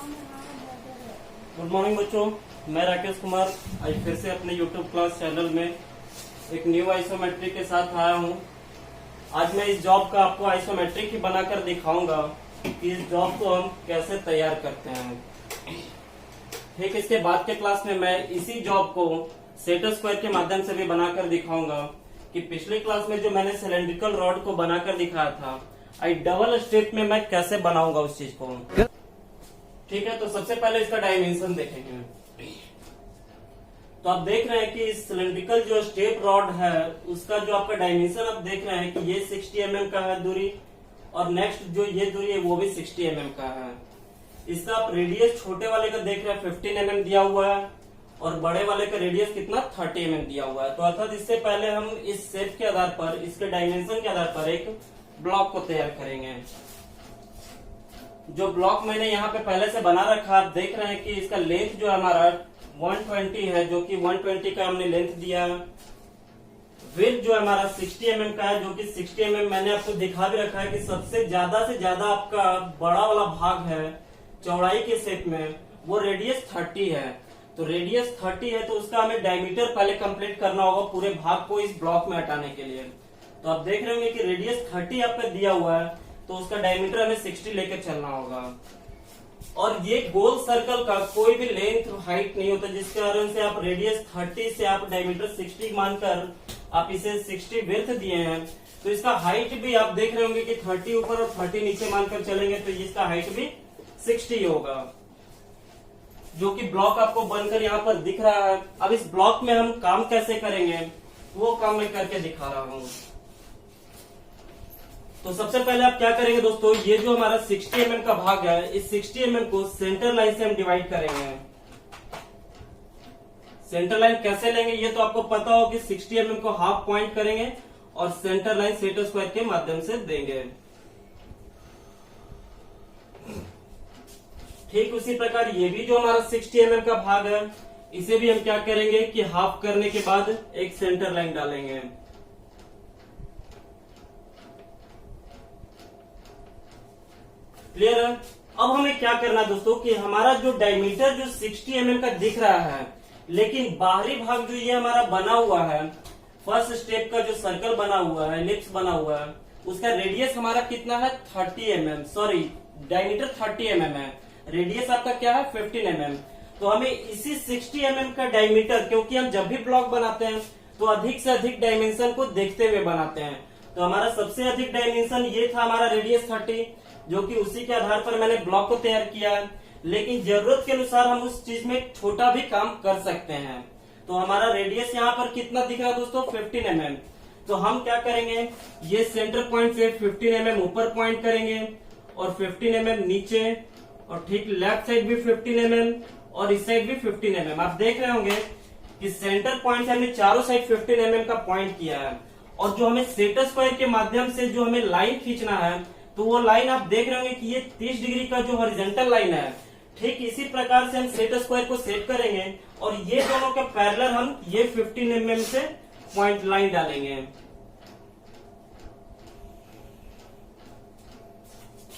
Good morning बच्चों, मैं राकेश कुमार आज फिर से अपने YouTube क्लास चैनल में एक न्यू आइसोमेट्रिक के साथ आया हूं। आज मैं इस जॉब का आपको आइसोमेट्रिक ही बनाकर दिखाऊंगा कि इस जॉब को हम कैसे तैयार करते हैं। ठीक, इसके बाद के क्लास में मैं इसी जॉब को सेट स्क्वायर के माध्यम से भी बनाकर दिखाऊंगा कि पिछली क्लास में जो मैंने सिलेंड्रिकल रॉड को बनाकर दिखाया था, आई डबल स्टेप में मैं कैसे बनाऊंगा उस चीज को। ठीक है, तो सबसे पहले इसका डायमेंशन देखेंगे। तो आप देख रहे हैं कि इस सिलेंड्रिकल जो स्टेप रॉड है उसका जो आपका डायमेंशन आप देख रहे हैं कि ये 60 mm का है दूरी, और नेक्स्ट जो ये दूरी है वो भी 60 mm का है। इसका आप रेडियस छोटे वाले का देख रहे हैं 15 mm दिया हुआ है, और बड़े वाले का रेडियस कितना 30 mm दिया हुआ है। तो अर्थात इससे पहले हम इस शेप के आधार पर, इसके डायमेंशन के आधार पर एक ब्लॉक को तैयार करेंगे। जो ब्लॉक मैंने यहाँ पे पहले से बना रखा, आप देख रहे हैं कि इसका लेंथ जो हमारा 120 है, जो कि 120 का हमने लेंथ दिया। विड्थ जो हमारा 60 mm का है, जो कि 60 mm मैंने आपको दिखा भी रखा है कि सबसे ज्यादा से ज्यादा आपका बड़ा वाला भाग है चौड़ाई के शेप में, वो रेडियस 30 है। तो रेडियस 30 है तो उसका हमें डायमीटर पहले कंप्लीट करना होगा पूरे भाग को इस ब्लॉक में हटाने के लिए। तो आप देख रहे होंगे कि रेडियस 30 आपका दिया हुआ है, तो उसका डायमीटर हमें 60 लेकर चलना होगा। और ये गोल सर्कल का कोई भी लेंथ हाइट नहीं होता, जिसके कारण से आप रेडियस 30 से आप डायमीटर 60 मानकर आप इसे 60 विड्थ दिए हैं। तो इसका हाइट भी आप देख रहे होंगे कि 30 ऊपर और 30 नीचे मानकर चलेंगे तो इसका हाइट भी 60 होगा, जो कि ब्लॉक आपको बनकर यहाँ पर दिख रहा है। अब इस ब्लॉक में हम काम कैसे करेंगे वो काम मैं करके दिखा रहा हूँ। तो सबसे पहले आप क्या करेंगे दोस्तों, ये जो हमारा 60 mm का भाग है, इस 60 mm को सेंटर लाइन से हम डिवाइड करेंगे। सेंटर लाइन कैसे लेंगे ये तो आपको पता हो कि 60 mm को हाफ पॉइंट करेंगे और सेंटर लाइन सेट स्क्वायर के माध्यम से देंगे। ठीक उसी प्रकार ये भी जो हमारा 60 mm का भाग है, इसे भी हम क्या करेंगे कि हाफ करने के बाद एक सेंटर लाइन डालेंगे। क्लियर है। अब हमें क्या करना है दोस्तों कि हमारा जो डायमीटर जो 60 mm का दिख रहा है, लेकिन बाहरी भाग जो ये हमारा बना हुआ है, फर्स्ट स्टेप का जो सर्कल बना हुआ है, एलिप्स बना हुआ है, उसका रेडियस हमारा कितना है 30 mm, सॉरी डायमीटर 30 mm है, रेडियस आपका क्या है 15 mm। तो हमें इसी 60 mm का डायमीटर, क्योंकि हम जब भी ब्लॉक बनाते हैं तो अधिक से अधिक डायमेंशन को देखते हुए बनाते हैं, तो हमारा सबसे अधिक डायमेंशन ये था हमारा रेडियस 30, जो कि उसी के आधार पर मैंने ब्लॉक को तैयार किया है। लेकिन जरूरत के अनुसार हम उस चीज में छोटा भी काम कर सकते हैं। तो हमारा रेडियस यहाँ पर कितना दिख रहा है दोस्तों 15 mm। तो हम क्या करेंगे, ये सेंटर पॉइंट से 15 mm ऊपर पॉइंट करेंगे और 15 mm नीचे, और ठीक लेफ्ट साइड भी 15 mm और इस साइड भी 15 mm। आप देख रहे होंगे कि सेंटर पॉइंट से हमने चारों साइड 15 mm का पॉइंट किया है, और जो हमें सेट स्क्वायर के माध्यम से जो हमें लाइन खींचना है, तो वो लाइन आप देख रहे होंगे कि ये 30 डिग्री का जो हॉरिजॉन्टल लाइन है, ठीक इसी प्रकार से हम सेट स्क्वायर को सेट करेंगे, और ये दोनों के पैरेलल हम ये 15 mm से पॉइंट लाइन डालेंगे।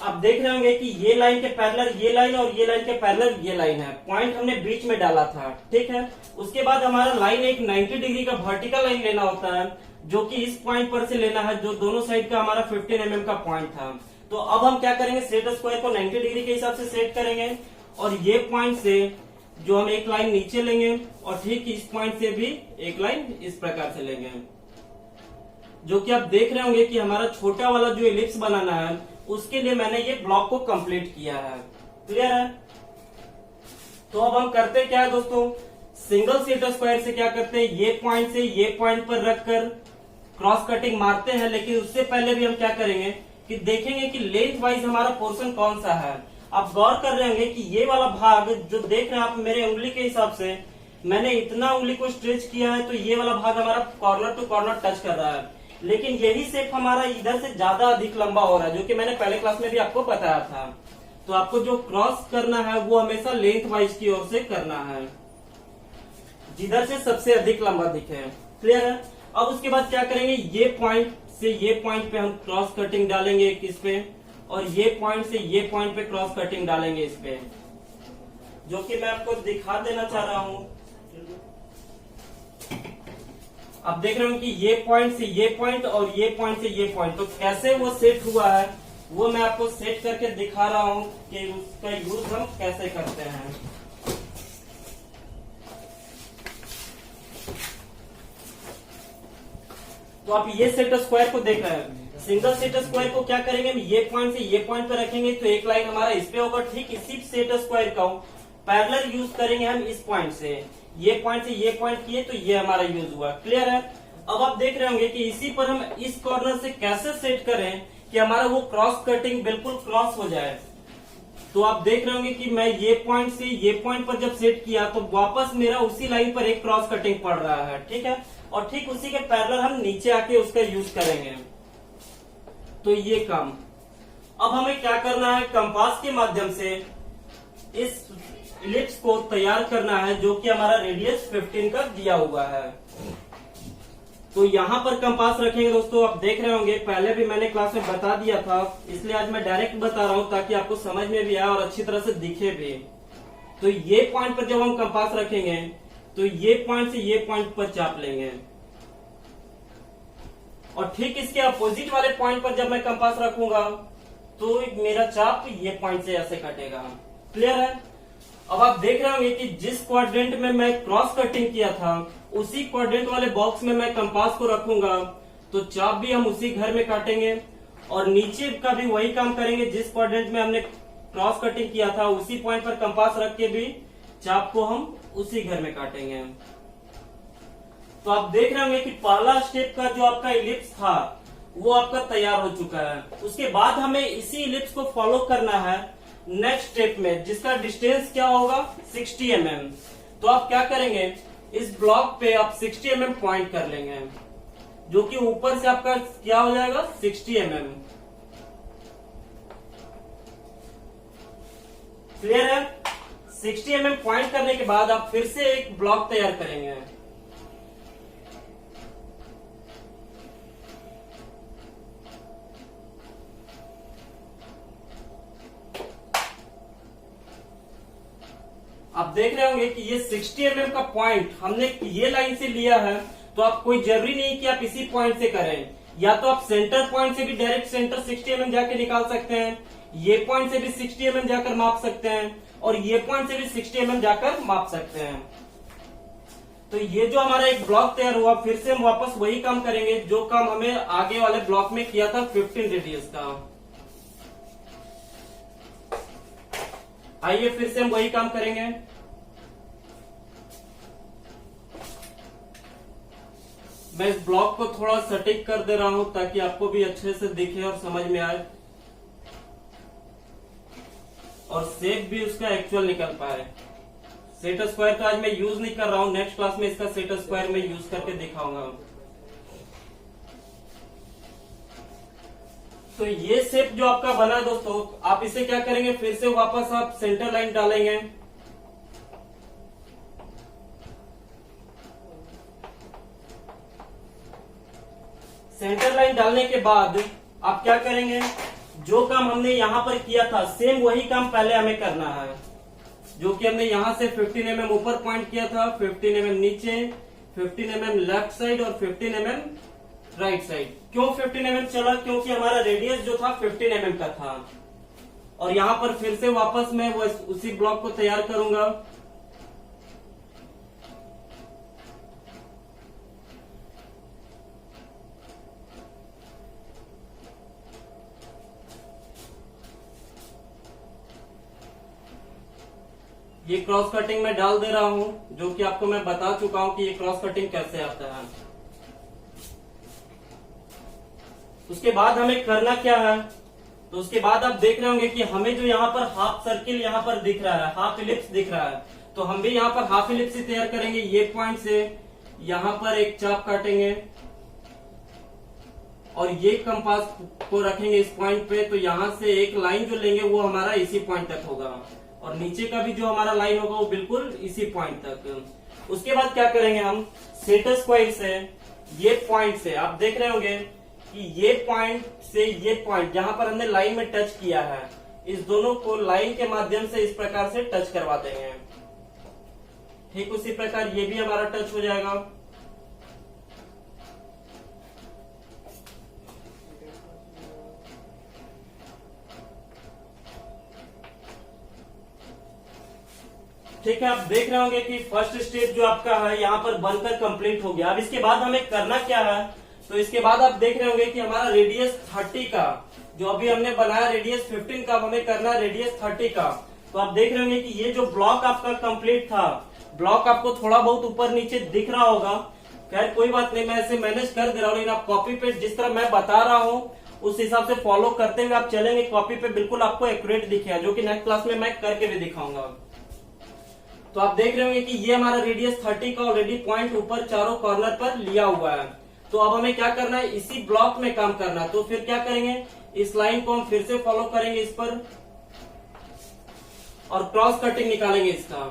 आप देख रहे होंगे कि ये लाइन के पैरेलल ये लाइन और ये लाइन के पैरेलल ये लाइन है, पॉइंट हमने बीच में डाला था। ठीक है, उसके बाद हमारा लाइन एक 90 डिग्री का वर्टिकल लाइन लेना होता है, जो कि इस पॉइंट पर से लेना है, जो दोनों साइड का हमारा 15 mm का पॉइंट था। तो अब हम क्या करेंगे, सेट स्क्वायर को 90 डिग्री के हिसाब से सेट करेंगे, और ये पॉइंट से जो हम एक लाइन नीचे लेंगे, और ठीक इस पॉइंट से भी एक लाइन इस प्रकार से लेंगे, जो कि आप देख रहे होंगे कि हमारा छोटा वाला जो एलिप्स बनाना है, उसके लिए मैंने ये ब्लॉक को कंप्लीट किया है। क्लियर है। तो अब हम करते क्या है दोस्तों, सिंगल सेट स्क्वायर से क्या करते हैं, ये पॉइंट से ये पॉइंट पर रखकर क्रॉस कटिंग मारते हैं। लेकिन उससे पहले भी हम क्या करेंगे कि देखेंगे कि लेंथ वाइज हमारा पोर्शन कौन सा है। आप गौर कर रहे होंगे कि ये वाला भाग जो देख रहे हैं आप मेरे उंगली के हिसाब से, मैंने इतना उंगली को स्ट्रेच किया है, तो ये वाला भाग हमारा कॉर्नर टू कॉर्नर टच कर रहा है। लेकिन यही शेप हमारा इधर से ज्यादा अधिक लंबा हो रहा है, जो कि मैंने पहले क्लास में भी आपको बताया था। तो आपको जो क्रॉस करना है वो हमेशा लेंथ वाइज की ओर से करना है, जिधर से सबसे अधिक लंबा दिखे। क्लियर है। अब उसके बाद क्या करेंगे, ये पॉइंट से ये पॉइंट पे हम क्रॉस कटिंग डालेंगे एक इस पे, और ये पॉइंट से ये पॉइंट पे क्रॉस कटिंग डालेंगे इस पे। जो कि मैं आपको दिखा देना चाह रहा हूं। आप देख रहे हो कि ये पॉइंट से ये पॉइंट और ये पॉइंट से ये पॉइंट, तो कैसे वो सेट हुआ है वो मैं आपको सेट करके दिखा रहा हूं कि उसका यूज हम कैसे करते हैं। तो आप ये सेट स्क्वायर को देख रहे हैं। सिंगल सेट स्क्वायर को क्या करेंगे, हम ये पॉइंट से ये पॉइंट पर रखेंगे तो एक लाइन हमारा इस पे होगा। ठीक इसी सेट स्क्वायर का पैरेलल यूज करेंगे हम इस पॉइंट से ये पॉइंट किए तो ये हमारा यूज हुआ। क्लियर है। अब आप देख रहे होंगे कि इसी पर हम इस कॉर्नर से कैसे सेट करें कि हमारा वो क्रॉस कटिंग बिल्कुल क्रॉस हो जाए। तो आप देख रहे होंगे कि मैं ये पॉइंट से ये पॉइंट पर जब सेट किया तो वापस मेरा उसी लाइन पर एक क्रॉस कटिंग पड़ रहा है। ठीक है। और ठीक उसी के पैरेलल हम नीचे आके उसका यूज करेंगे। तो ये काम अब हमें क्या करना है, कंपास के माध्यम से इस इलिप्स को तैयार करना है जो कि हमारा रेडियस 15 का दिया हुआ है। तो यहाँ पर कंपास रखेंगे दोस्तों। आप देख रहे होंगे पहले भी मैंने क्लास में बता दिया था, इसलिए आज मैं डायरेक्ट बता रहा हूँ ताकि आपको समझ में भी आए और अच्छी तरह से दिखे भी। तो ये पॉइंट पर जब हम कंपास रखेंगे तो ये पॉइंट से ये पॉइंट पर चाप लेंगे और ठीक इसके अपोजिट वाले पॉइंट पर जब मैं कंपास रखूंगा तो मेरा चाप ये पॉइंट से ऐसे कटेगा। क्लियर है। अब आप देख रहे होंगे कि जिस क्वाड्रेंट में मैं क्रॉस कटिंग किया था उसी क्वाड्रेंट वाले बॉक्स में मैं कंपास को रखूंगा तो चाप भी हम उसी घर में काटेंगे और नीचे का भी वही काम करेंगे। जिस क्वाड्रेंट में हमने क्रॉस कटिंग किया था उसी पॉइंट पर कंपास रख के भी चाप को हम उसी घर में काटेंगे। तो आप देख रहे होंगे कि पहला स्टेप का जो आपका इलिप्स था वो आपका तैयार हो चुका है। उसके बाद हमें इसी इलिप्स को फॉलो करना है नेक्स्ट स्टेप में, जिसका डिस्टेंस क्या होगा 60 mm। तो आप क्या करेंगे, इस ब्लॉक पे आप 60 mm पॉइंट कर लेंगे जो कि ऊपर से आपका क्या हो जाएगा 60 mm। क्लियर है। 60 mm पॉइंट करने के बाद आप फिर से एक ब्लॉक तैयार करेंगे। आप देख रहे होंगे कि ये 60 mm का पॉइंट हमने ये लाइन से लिया है। तो आप कोई जरूरी नहीं कि आप इसी पॉइंट से करें, या तो आप सेंटर पॉइंट से भी डायरेक्ट सेंटर 60 mm जाके निकाल सकते हैं, ये पॉइंट से भी 60 mm जाकर माप सकते हैं और ये पॉइंट से भी 60 mm जाकर माप सकते हैं। तो ये जो हमारा एक ब्लॉक तैयार हुआ, फिर से हम वापस वही काम करेंगे जो काम हमें आगे वाले ब्लॉक में किया था 15 रेडियस का। आइए फिर से हम वही काम करेंगे। मैं इस ब्लॉक को थोड़ा सटीक कर दे रहा हूं ताकि आपको भी अच्छे से दिखे और समझ में आए और शेप भी उसका एक्चुअल निकल पाए। सेट स्क्वायर का आज मैं यूज नहीं कर रहा हूं, नेक्स्ट क्लास में इसका सेट स्क्वायर में यूज करके दिखाऊंगा। तो ये शेप जो आपका बना दोस्तों, आप इसे क्या करेंगे, फिर से वापस आप सेंटर लाइन डालेंगे। सेंटर लाइन डालने के बाद आप क्या करेंगे, जो काम हमने यहां पर किया था सेम वही काम पहले हमें करना है। जो कि हमने यहां से 15 mm ऊपर पॉइंट किया था, 15 mm नीचे, 15 mm लेफ्ट साइड और 15 mm राइट साइड। क्यों 15 mm चला, क्योंकि हमारा रेडियस जो था 15 mm का था। और यहां पर फिर से वापस मैं उसी ब्लॉक को तैयार करूंगा। ये क्रॉस कटिंग में डाल दे रहा हूं, जो कि आपको मैं बता चुका हूं कि ये क्रॉस कटिंग कैसे आता है। उसके बाद हमें करना क्या है, तो उसके बाद आप देख रहे होंगे कि हमें जो यहाँ पर हाफ सर्किल यहाँ पर दिख रहा है, हाफ इलिप्स दिख रहा है, तो हम भी यहाँ पर हाफ इलिप्स ही तैयार करेंगे। ये पॉइंट से यहाँ पर एक चाप काटेंगे और ये कंपास को रखेंगे इस पॉइंट पे। तो यहाँ से एक लाइन जो लेंगे वो हमारा इसी पॉइंट तक होगा और नीचे का भी जो हमारा लाइन होगा वो बिल्कुल इसी पॉइंट तक। उसके बाद क्या करेंगे, हम सेट स्क्वायर से ये पॉइंट से आप देख रहे होंगे कि ये पॉइंट से ये पॉइंट जहां पर हमने लाइन में टच किया है, इस दोनों को लाइन के माध्यम से इस प्रकार से टच करवा देंगे। ठीक उसी प्रकार ये भी हमारा टच हो जाएगा। ठीक है, आप देख रहे होंगे कि फर्स्ट स्टेप जो आपका है यहाँ पर बनकर कंप्लीट हो गया। अब इसके बाद हमें करना क्या है, तो इसके बाद आप देख रहे होंगे कि हमारा रेडियस 30 का जो अभी हमने बनाया रेडियस 15 का, हमें करना है रेडियस 30 का। तो आप देख रहे होंगे कि ये जो ब्लॉक आपका कंप्लीट था, ब्लॉक आपको थोड़ा बहुत ऊपर नीचे दिख रहा होगा, खैर कोई बात नहीं, मैं ऐसे मैनेज कर दे रहा हूँ, लेकिन आप कॉपी पे जिस तरह मैं बता रहा हूँ उस हिसाब से फॉलो करते हुए आप चलेंगे, कॉपी पे बिल्कुल आपको एक्यूरेट दिखेगा, जो कि नेक्स्ट क्लास में मैं करके भी दिखाऊंगा। तो आप देख रहे होंगे कि ये हमारा रेडियस 30 का ऑलरेडी पॉइंट ऊपर चारों कॉर्नर पर लिया हुआ है। तो अब हमें क्या करना है, इसी ब्लॉक में काम करना है। तो फिर क्या करेंगे, इस लाइन को हम फिर से फॉलो करेंगे इस पर और क्रॉस कटिंग निकालेंगे इसका।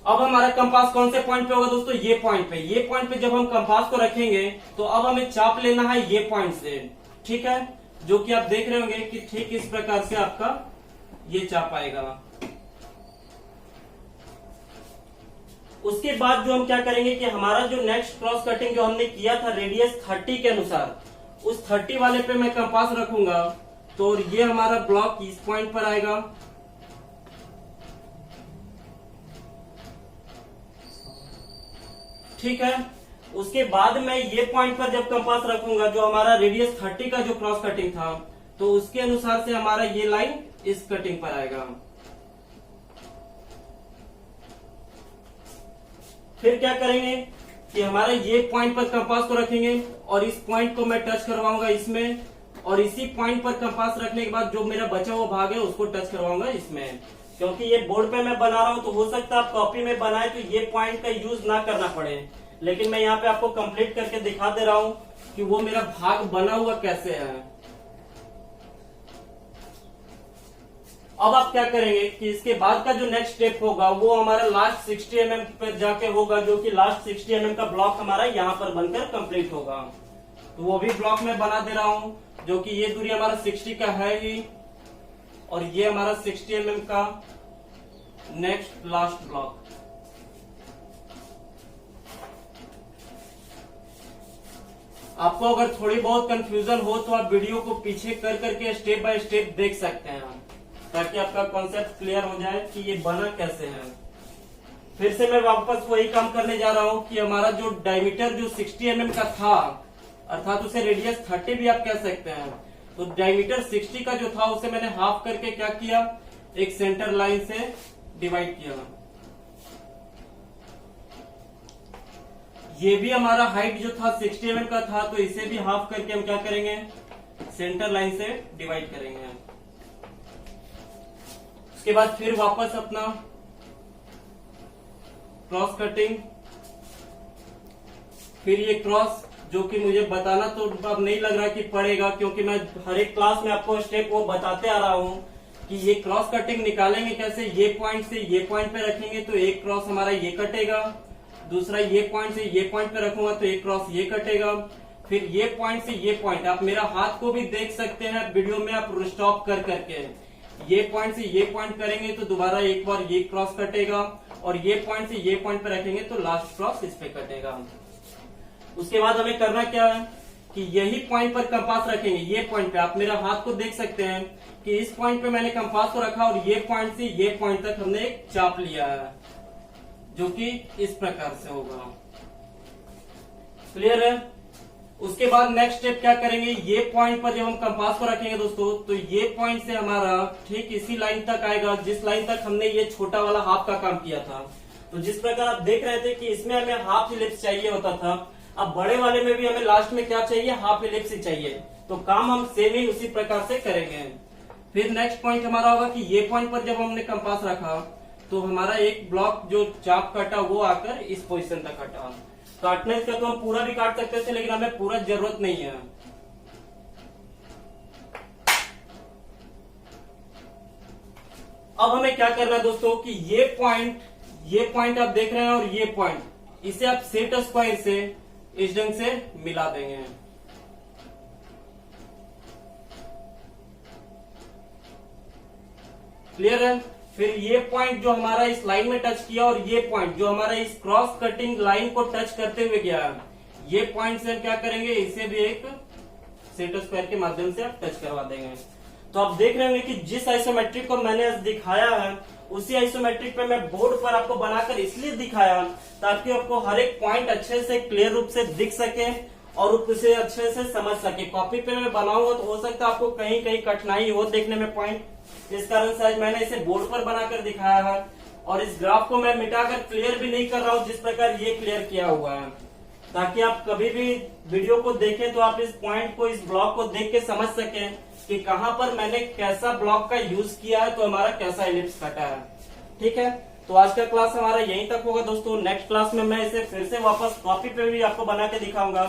अब हमारा कंपास कौन से पॉइंट पे होगा दोस्तों, ये पॉइंट पे। ये पॉइंट पे जब हम कंपास को रखेंगे तो अब हमें चाप लेना है ये पॉइंट से, ठीक है, जो कि आप देख रहे होंगे कि ठीक इस प्रकार से आपका ये चाप आएगा। उसके बाद जो हम क्या करेंगे कि हमारा जो नेक्स्ट क्रॉस कटिंग जो हमने किया था रेडियस 30 के अनुसार, उस 30 वाले पे मैं कंपास रखूंगा, तो ये हमारा ब्लॉक इस पॉइंट पर आएगा। ठीक है, उसके बाद मैं ये पॉइंट पर जब कंपास रखूंगा, जो हमारा रेडियस 30 का जो क्रॉस कटिंग था, तो उसके अनुसार से हमारा ये लाइन इस कटिंग पर आएगा। फिर क्या करेंगे कि हमारे ये पॉइंट पर कंपास को रखेंगे और इस पॉइंट को मैं टच करवाऊंगा इसमें, और इसी पॉइंट पर कंपास रखने के बाद जो मेरा बचा हुआ भाग है उसको टच करवाऊंगा इसमें। क्योंकि ये बोर्ड पे मैं बना रहा हूं तो हो सकता है आप कॉपी में बनाए तो ये पॉइंट का यूज ना करना पड़े, लेकिन मैं यहाँ पे आपको कंप्लीट करके दिखा दे रहा हूँ कि वो मेरा भाग बना हुआ कैसे है। अब आप क्या करेंगे कि इसके बाद का जो नेक्स्ट स्टेप होगा वो हमारा लास्ट 60 mm पर जाके होगा, जो कि लास्ट 60 mm का ब्लॉक हमारा यहाँ पर बनकर कंप्लीट होगा। तो वो भी ब्लॉक में बना दे रहा हूं, जो कि ये दूरी हमारा 60 का है ही, और ये हमारा 60 mm का नेक्स्ट लास्ट ब्लॉक। आपको अगर थोड़ी बहुत कंफ्यूजन हो तो आप वीडियो को पीछे कर करके स्टेप बाय स्टेप देख सकते हैं, ताकि आपका कॉन्सेप्ट क्लियर हो जाए कि ये बना कैसे है। फिर से मैं वापस वही काम करने जा रहा हूं कि हमारा जो डायमीटर जो 60 mm का था, अर्थात उसे रेडियस 30 भी आप कह सकते हैं, तो डायमीटर 60 का जो था उसे मैंने हाफ करके क्या किया, एक सेंटर लाइन से डिवाइड किया। ये भी हमारा हाइट जो था 60 mm का था, तो इसे भी हाफ करके हम क्या करेंगे, सेंटर लाइन से डिवाइड करेंगे। उसके बाद फिर वापस अपना क्रॉस कटिंग, फिर ये क्रॉस, जो कि मुझे बताना तो अब नहीं लग रहा कि पड़ेगा, क्योंकि मैं हर एक क्लास में आपको स्टेप वो बताते आ रहा हूं कि ये क्रॉस कटिंग निकालेंगे कैसे। ये पॉइंट से ये पॉइंट पे रखेंगे तो एक क्रॉस हमारा ये कटेगा, दूसरा ये पॉइंट से ये पॉइंट पे रखूंगा तो एक क्रॉस ये कटेगा, फिर ये पॉइंट से ये पॉइंट, आप मेरा हाथ को भी देख सकते हैं वीडियो में, आप स्टॉप कर करके ये पॉइंट से ये पॉइंट करेंगे तो दोबारा एक बार ये क्रॉस कटेगा, और ये पॉइंट से ये पॉइंट पे रखेंगे तो लास्ट क्रॉस इस पे कटेगा। उसके बाद हमें करना क्या है कि यही पॉइंट पर कंपास रखेंगे। ये पॉइंट पे आप मेरा हाथ को देख सकते हैं कि इस पॉइंट पे मैंने कंपास को रखा और ये पॉइंट से ये पॉइंट तक हमने एक चाप लिया है, जो कि इस प्रकार से होगा। क्लियर है? उसके बाद नेक्स्ट स्टेप क्या करेंगे, ये पॉइंट पर जब हम कंपास को रखेंगे दोस्तों, तो ये पॉइंट से हमारा ठीक इसी लाइन तक आएगा जिस लाइन तक हमने ये छोटा वाला हाफ का काम किया था। तो जिस प्रकार आप देख रहे थे कि इसमें हमें हाफ इलिप्स चाहिए होता था, अब बड़े वाले में भी हमें लास्ट में क्या चाहिए, हाफ इलिप्स ही चाहिए। तो काम हम सेम ही उसी प्रकार से करेंगे। फिर नेक्स्ट पॉइंट हमारा होगा कि ये पॉइंट पर जब हमने कंपास रखा तो हमारा एक ब्लॉक जो चाप कटा वो आकर इस पोजीशन तक कटा। काटने का तो हम पूरा भी काट सकते थे, लेकिन हमें पूरा जरूरत नहीं है। अब हमें क्या करना है दोस्तों कि ये पॉइंट आप देख रहे हैं और ये पॉइंट, इसे आप सेट स्क्वायर से इस ढंग से मिला देंगे। क्लियर है। फिर ये पॉइंट जो हमारा इस लाइन में टच किया और ये पॉइंट जो हमारा इस क्रॉस कटिंग लाइन को टच करते हुए गया, ये पॉइंट से हम क्या करेंगे, इसे भी एक सेट स्क्वायर के माध्यम से आप टच करवा देंगे। तो आप देख रहे होंगे कि जिस आइसोमेट्रिक को मैंने दिखाया है उसी आइसोमेट्रिक पे मैं बोर्ड पर आपको बनाकर इसलिए दिखाया ताकि आपको हर एक पॉइंट अच्छे से क्लियर रूप से दिख सके और उसे अच्छे से समझ सके। कॉपी पे मैं बनाऊंगा तो हो सकता है आपको कहीं कहीं कठिनाई हो देखने में पॉइंट, इस कारण से आज मैंने इसे बोर्ड पर बनाकर दिखाया है। और इस ग्राफ को मैं मिटाकर क्लियर भी नहीं कर रहा हूँ जिस प्रकार ये क्लियर किया हुआ है, ताकि आप कभी भी वीडियो को देखें तो आप इस पॉइंट को, इस ब्लॉक को देख के समझ सकें कि कहाँ पर मैंने कैसा ब्लॉक का यूज किया है तो हमारा कैसा एलिप्स कटा है। ठीक है, तो आज का क्लास हमारा यहीं तक होगा दोस्तों। नेक्स्ट क्लास में मैं इसे फिर से वापस कॉपी पे भी आपको बना के दिखाऊंगा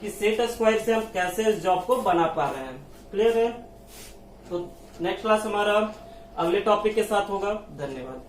कि सेट स्क्वायर से हम कैसे इस जॉब को बना पा रहे हैं। क्लियर है, तो नेक्स्ट क्लास हमारा अगले टॉपिक के साथ होगा। धन्यवाद।